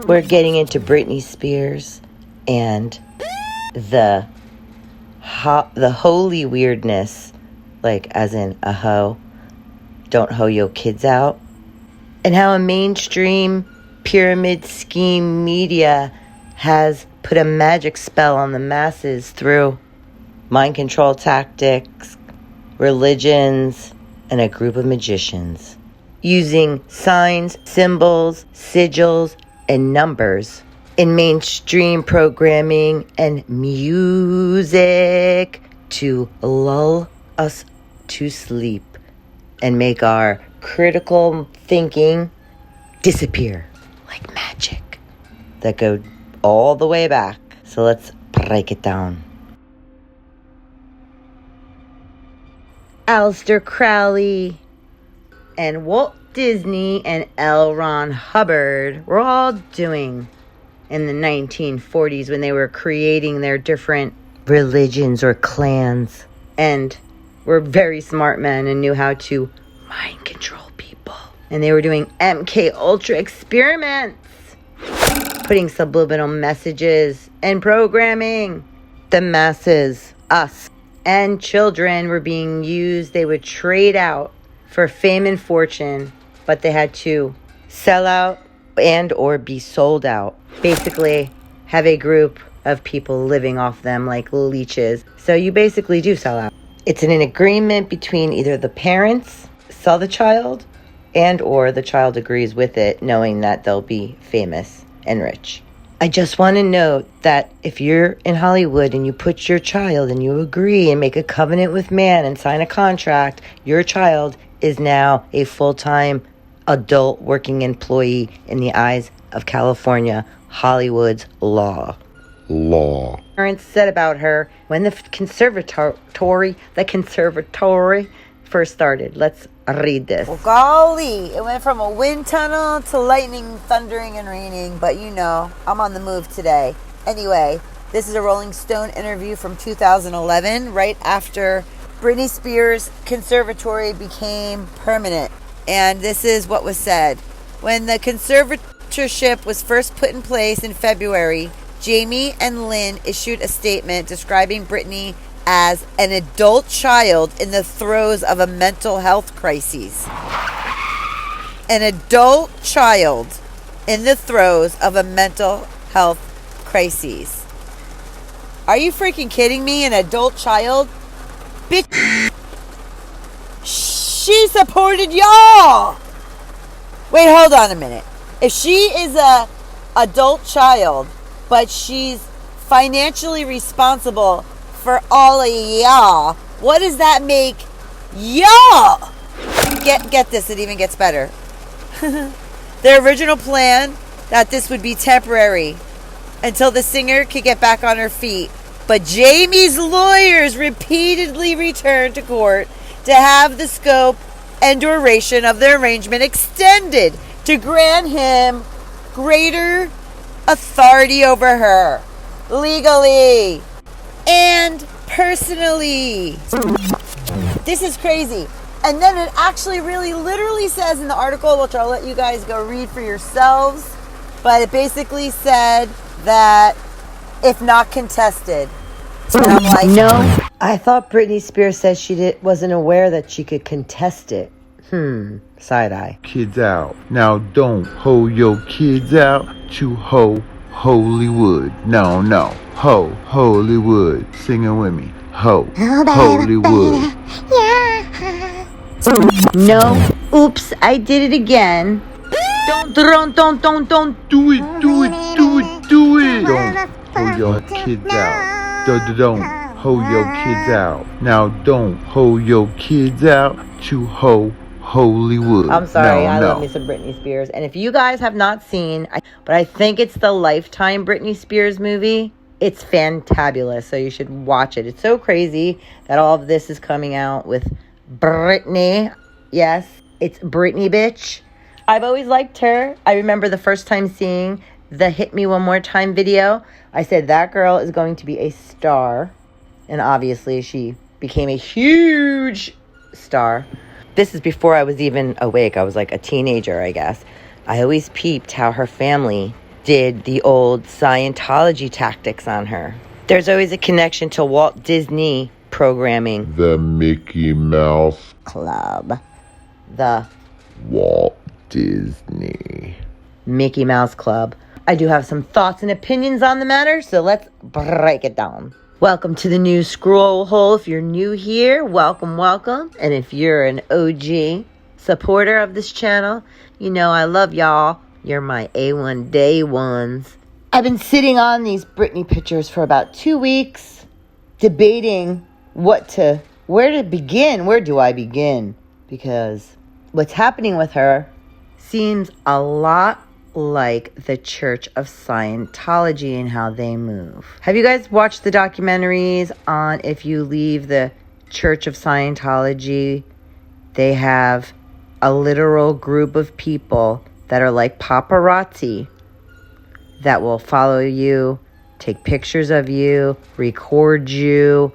We're getting into Britney Spears and the holy weirdness, like as in a hoe, don't hoe your kids out, and how a mainstream pyramid scheme media has put a magic spell on the masses through mind control tactics, religions, and a group of magicians using signs, symbols, sigils, and numbers in mainstream programming and music to lull us to sleep and make our critical thinking disappear like magic that go all the way back. So let's break it down. Aleister Crowley and Walt Disney and L. Ron Hubbard were all doing in the 1940s when they were creating their different religions or clans, and were very smart men and knew how to mind control people. And they were doing MK Ultra experiments, putting subliminal messages and programming the masses, us, and children were being used. They would trade out for fame and fortune, but they had to sell out and or be sold out. Basically, have a group of people living off them like leeches. So you basically do sell out. It's an agreement between either the parents sell the child and or the child agrees with it, knowing that they'll be famous and rich. I just want to note that if you're in Hollywood and you put your child and you agree and make a covenant with man and sign a contract, your child is now a full-time adult working employee in the eyes of California, Hollywood's law. Parents said about her when the conservatory first started. Let's read this. Well, golly, it went from a wind tunnel to lightning, thundering, and raining. But you know, I'm on the move today. Anyway, this is a Rolling Stone interview from 2011, right after Britney Spears' conservatory became permanent. And this is what was said. When the conservatorship was first put in place in February, Jamie and Lynn issued a statement describing Britney as an adult child in the throes of a mental health crisis. An adult child in the throes of a mental health crisis. Are you freaking kidding me? An adult child? Bitch. She supported y'all. Wait, hold on a minute. If she is a adult child, but she's financially responsible for all of y'all, what does that make y'all? Get this, it even gets better. Their original plan that this would be temporary until the singer could get back on her feet. But Jamie's lawyers repeatedly returned to court to have the scope and duration of the arrangement extended to grant him greater authority over her, legally and personally. This is crazy. And then it actually really literally says in the article, which I'll let you guys go read for yourselves, but it basically said that if not contested. And I'm like, no, I thought Britney Spears said she wasn't aware that she could contest it. Side eye. Kids out. Now don't hoe your kids out to hoe Hollywood. No. Ho Hollywood. Sing it with me. Ho Hollywood. Yeah. No. Oops, I did it again. Don't. Do it. Don't hoe your kids out. Don't hoe your kids out. Now don't hoe your kids out to hoe Hollywood. I'm sorry, I love me some Britney Spears. And if you guys have not seen, but I think it's the Lifetime Britney Spears movie. It's fantabulous, so you should watch it. It's so crazy that all of this is coming out with Britney. Yes, it's Britney, bitch. I've always liked her. I remember the first time seeing the Hit Me One More Time video. I said, that girl is going to be a star. And obviously, she became a huge star. This is before I was even awake. I was like a teenager, I guess. I always peeped how her family did the old Scientology tactics on her. There's always a connection to Walt Disney programming. The Mickey Mouse Club. The Walt Disney Mickey Mouse Club. I do have some thoughts and opinions on the matter, so let's break it down. Welcome to the new scroll hole. If you're new here, welcome. And if you're an OG supporter of this channel, you know I love y'all. You're my A1 day ones. I've been sitting on these Britney pictures for about 2 weeks, debating where to begin. Where do I begin? Because what's happening with her seems a lot like the Church of Scientology and how they move. Have you guys watched the documentaries on if you leave the Church of Scientology? They have a literal group of people that are like paparazzi that will follow you, take pictures of you, record you,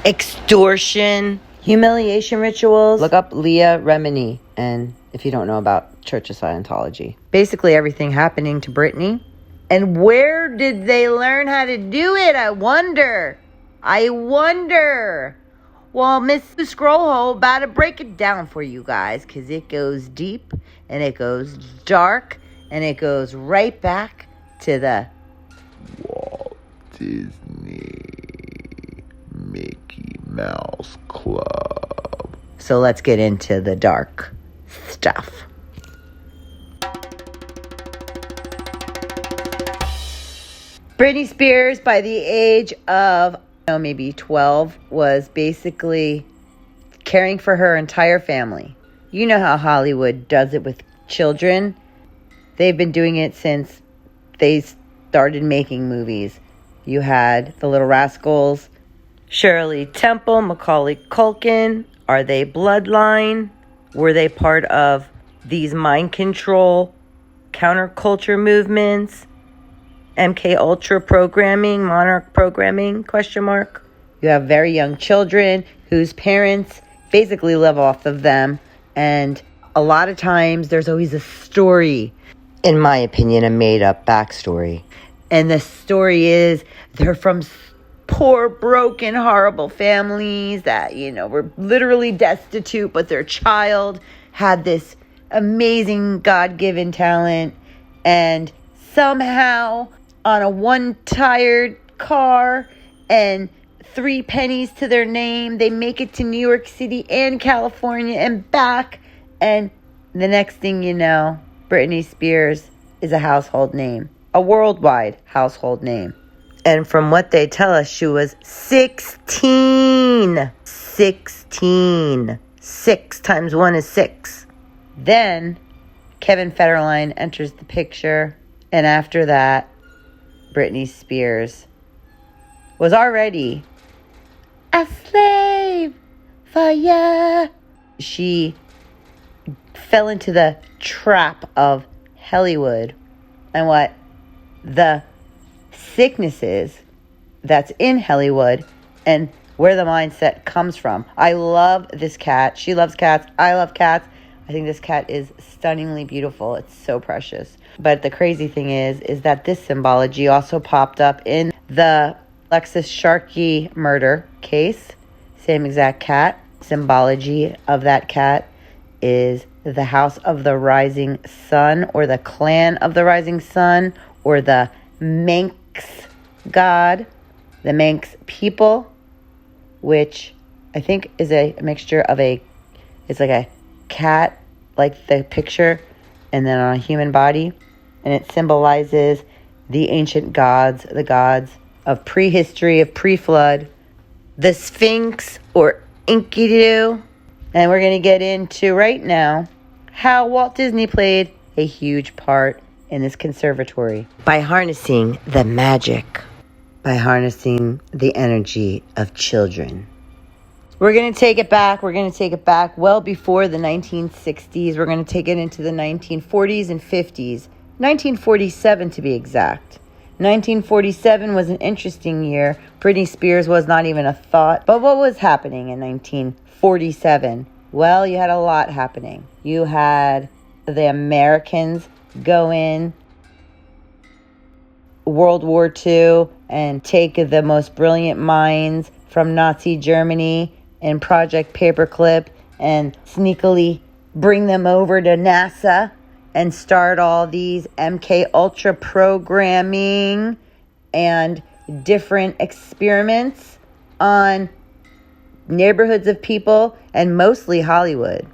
extortion, humiliation rituals. Look up Leah Remini, and if you don't know about Church of Scientology. Basically everything happening to Britney. And where did they learn how to do it? I wonder. Well, Miss Scrollhole about to break it down for you guys, because it goes deep and it goes dark and it goes right back to the Walt Disney Mickey Mouse Club. So let's get into the dark stuff. Britney Spears, by the age of maybe 12, was basically caring for her entire family. You know how Hollywood does it with children. They've been doing it since they started making movies. You had The Little Rascals, Shirley Temple, Macaulay Culkin. Are they bloodline? Were they part of these mind control counterculture movements? MK Ultra programming, Monarch programming, ? You have very young children whose parents basically live off of them. And a lot of times there's always a story, in my opinion, a made up backstory. And the story is they're from poor, broken, horrible families that, were literally destitute, but their child had this amazing God-given talent. And somehow, on a one-tired car and 3 pennies to their name, they make it to New York City and California and back. And the next thing you know, Britney Spears is a household name, a worldwide household name. And from what they tell us, she was 16. 16. 6 times 1 is 6. Then Kevin Federline enters the picture. And after that, Britney Spears was already a slave for ya. She fell into the trap of Hollywood and what the sickness is that's in Hollywood and where the mindset comes from. I love this cat. She loves cats. I love cats. I think this cat is stunningly beautiful. It's so precious. But the crazy thing is that this symbology also popped up in the Lexus Sharkey murder case. Same exact cat. Symbology of that cat is the House of the Rising Sun, or the Clan of the Rising Sun, or the Manx God, the Manx people, which I think is a mixture of it's like a cat, like the picture, and then on a human body. And it symbolizes the ancient gods, the gods of prehistory, of pre-flood, the Sphinx or Enkidu. And we're going to get into right now how Walt Disney played a huge part in this conservatory by harnessing the magic, by harnessing the energy of children. We're going to take it back. We're going to take it back well before the 1960s. We're going to take it into the 1940s and 50s. 1947 to be exact. 1947 was an interesting year. Britney Spears was not even a thought. But what was happening in 1947? Well, you had a lot happening. You had the Americans go in World War II and take the most brilliant minds from Nazi Germany and Project Paperclip and sneakily bring them over to NASA and start all these MK Ultra programming and different experiments on neighborhoods of people and mostly Hollywood.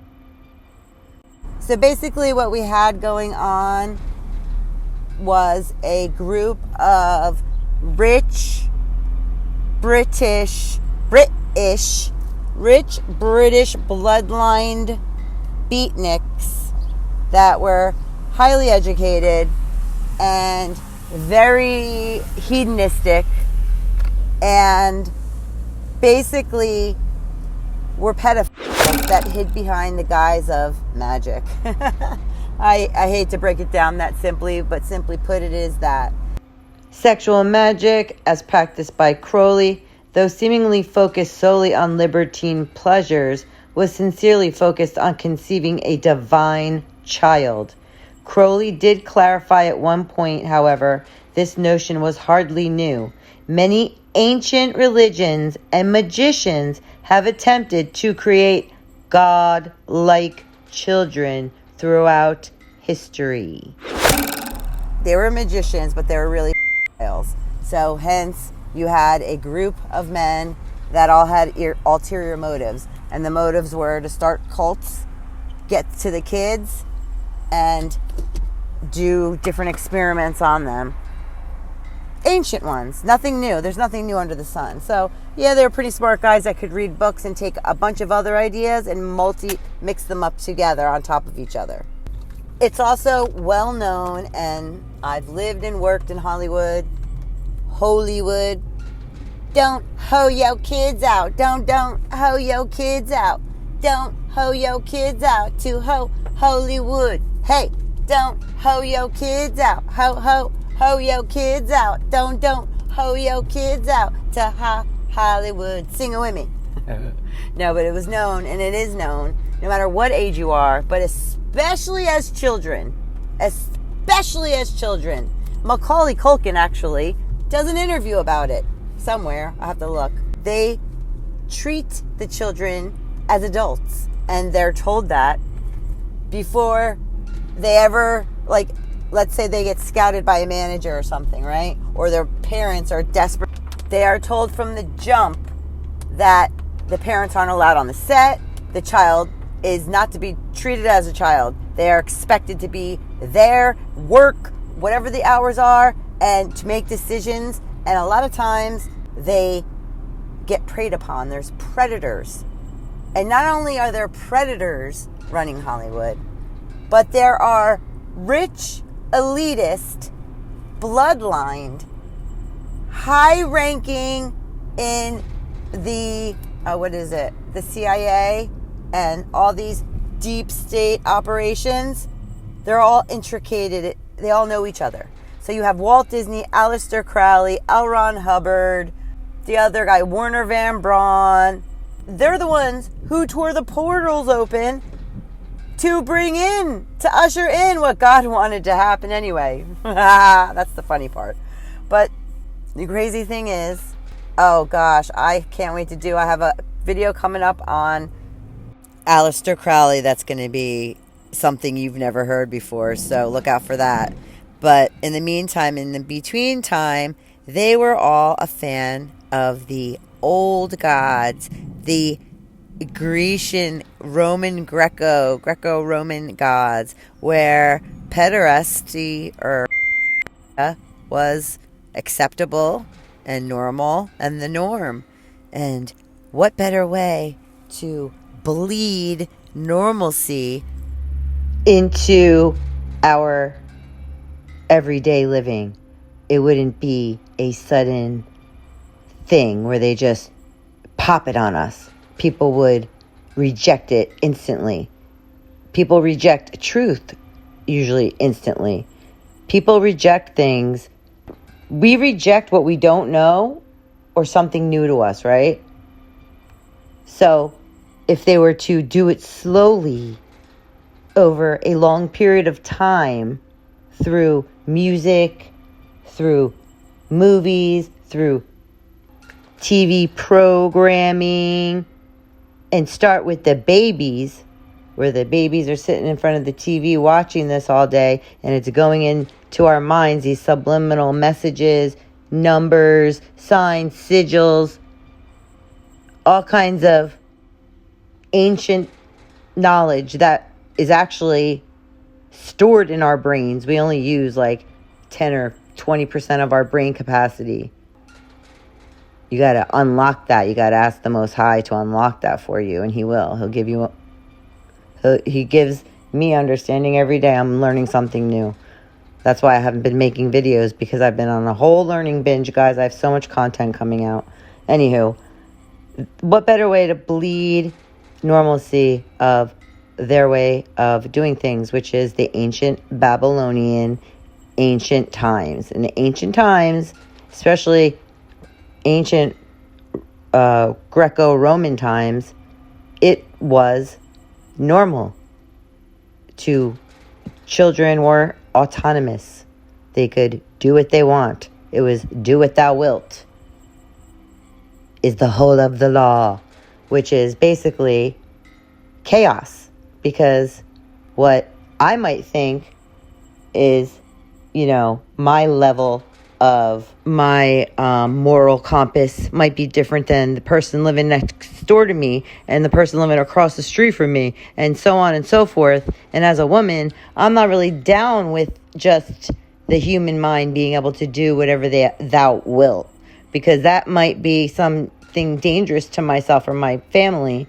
So basically what we had going on was a group of rich British bloodlined beatniks that were highly educated and very hedonistic and basically were pedophiles that hid behind the guise of magic. I hate to break it down that simply, but simply put, it is that. Sexual magic, as practiced by Crowley, though seemingly focused solely on libertine pleasures, was sincerely focused on conceiving a divine child. Crowley did clarify at one point, however, this notion was hardly new. Many ancient religions and magicians have attempted to create God-like children throughout history. They were magicians, but they were really pedophiles. So hence, you had a group of men that all had ulterior motives. And the motives were to start cults, get to the kids, and do different experiments on them. Ancient ones. Nothing new. There's nothing new under the sun. So, yeah, they were pretty smart guys that could read books and take a bunch of other ideas and mix them up together on top of each other. It's also well known, and I've lived and worked in Hollywood. Don't hoe your kids out. Don't hoe your kids out. Don't hoe your kids out to Hollywood. Hey, don't hoe your kids out. Hoe your kids out. Don't hoe your kids out to Hollywood. Sing it with me. No, but it was known, and it is known, no matter what age you are, but especially as children. Macaulay Culkin actually does an interview about it somewhere. I have to look. They treat the children as adults, and they're told that before they ever, like, let's say they get scouted by a manager or something, right? Or their parents are desperate. They are told from the jump that the parents aren't allowed on the set. The child is not to be treated as a child. They are expected to be there, work, whatever the hours are, and to make decisions. And a lot of times they get preyed upon. There's predators. And not only are there predators running Hollywood, but there are rich, elitist, bloodlined, high-ranking in the, the CIA and all these deep state operations. They're all intricated. They all know each other. So you have Walt Disney, Aleister Crowley, L. Hubbard, the other guy, Werner Van Braun. They're the ones who tore the portals open to usher in what God wanted to happen anyway. That's the funny part. But the crazy thing is, oh gosh, I can't wait to I have a video coming up on Aleister Crowley that's going to be something you've never heard before, so look out for that. But in the meantime, in the between time, they were all a fan of the old gods, the Grecian, Greco-Roman gods, where pederasty or was acceptable and normal and the norm. And what better way to bleed normalcy into our everyday living? It wouldn't be a sudden thing where they just pop it on us. People would reject it instantly. People reject truth usually instantly. People reject things. We reject what we don't know or something new to us, right? So if they were to do it slowly over a long period of time through music, through movies, through TV programming, and start with the babies, where the babies are sitting in front of the TV watching this all day, and it's going into our minds, these subliminal messages, numbers, signs, sigils, all kinds of ancient knowledge that is actually stored in our brains. We only use like 10 or 20% of our brain capacity. You got to unlock that. You got to ask the Most High to unlock that for you, and He will. He'll give you... He gives me understanding every day. I'm learning something new. That's why I haven't been making videos, because I've been on a whole learning binge, guys. I have so much content coming out. Anywho, what better way to bleed normalcy of their way of doing things, which is the ancient Babylonian ancient times. In the ancient times, especially ancient Greco-Roman times, it was normal to children were autonomous. They could do what they want. It was do what thou wilt is the whole of the law, which is basically chaos. Because what I might think is, my level of my moral compass might be different than the person living next door to me and the person living across the street from me, and so on and so forth. And as a woman, I'm not really down with just the human mind being able to do whatever thou wilt, because that might be something dangerous to myself or my family,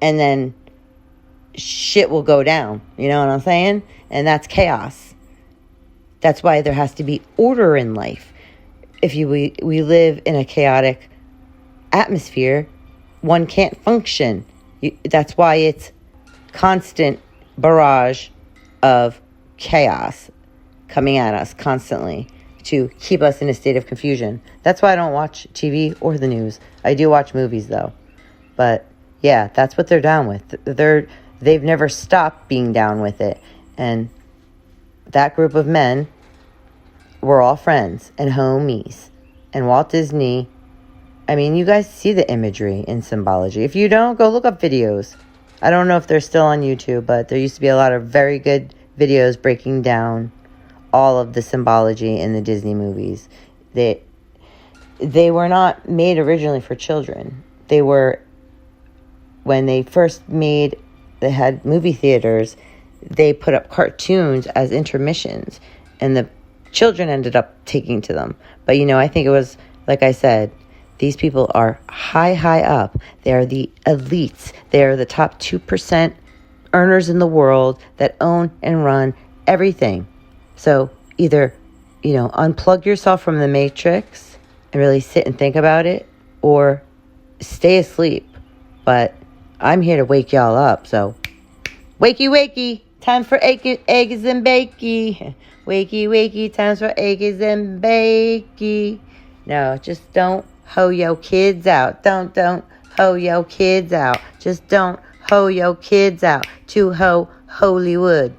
and then shit will go down. You know what I'm saying? And that's chaos. That's why there has to be order in life. If we live in a chaotic atmosphere, one can't function. That's why it's constant barrage of chaos coming at us constantly to keep us in a state of confusion. That's why I don't watch TV or the news. I do watch movies though. But yeah, that's what they're down with. They've never stopped being down with it. And that group of men were all friends and homies. And Walt Disney, you guys see the imagery in symbology. If you don't, go look up videos. I don't know if they're still on YouTube, but there used to be a lot of very good videos breaking down all of the symbology in the Disney movies. They were not made originally for children. They were, when they first they had movie theaters, they put up cartoons as intermissions, and the children ended up taking to them. But I think it was, like I said, these people are high up. They are the elites. They are the top 2% earners in the world that own and run everything. So either, unplug yourself from the matrix and really sit and think about it, or stay asleep. But I'm here to wake y'all up. So wakey, wakey. Time for eggs and bakey. Wakey, wakey, times for eggs and bakey. No, just don't hoe your kids out. Don't hoe your kids out. Just don't hoe your kids out to Hollywood.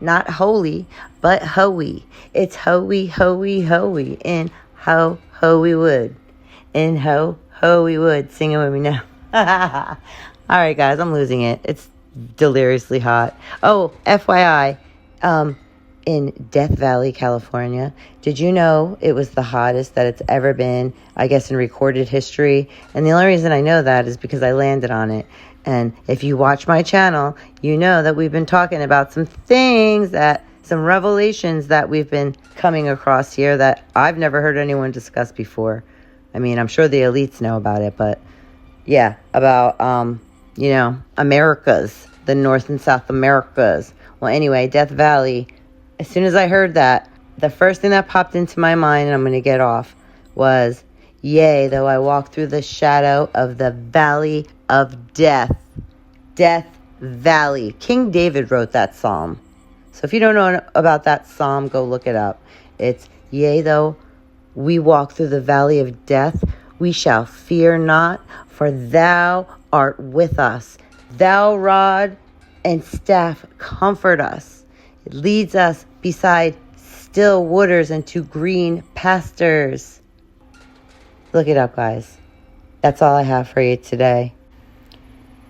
Not holy, but hoey. It's hoey, hoey, hoey in Hollywood. In Hollywood. Sing it with me now. All right, guys, I'm losing it. It's deliriously hot. Oh, FYI, in Death Valley, California, did you know it was the hottest that it's ever been, I guess, in recorded history? And the only reason I know that is because I landed on it. And if you watch my channel, you know that we've been talking about some revelations that we've been coming across here that I've never heard anyone discuss before. I'm sure the elites know about it, but yeah, about, Americas, the North and South Americas. Well, anyway, Death Valley, as soon as I heard that, the first thing that popped into my mind, and I'm going to get off, was, yea, though I walk through the shadow of the valley of death. Death Valley. King David wrote that psalm. So if you don't know about that psalm, go look it up. It's, yea, though we walk through the valley of death, we shall fear not, for thou art with us. Thou rod and staff comfort us. It leads us beside still waters and to green pastures. Look it up, guys. That's all I have for you today.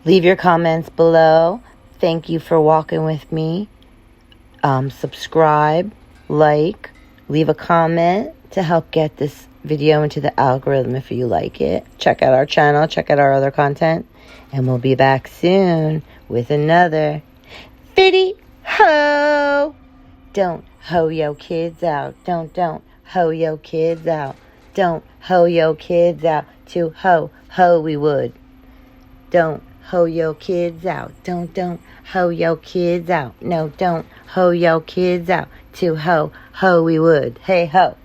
Leave your comments below. Thank you for walking with me. Subscribe, like, leave a comment to help get this video into the algorithm if you like it. Check out our channel, check out our other content, and we'll be back soon with another video. Don't hoe your kids out. Don't hoe your kids out. Don't hoe your kids out to hoe we would. Don't hoe your kids out. Don't hoe your kids out. No, don't hoe your kids out to hoe we would. Hey ho.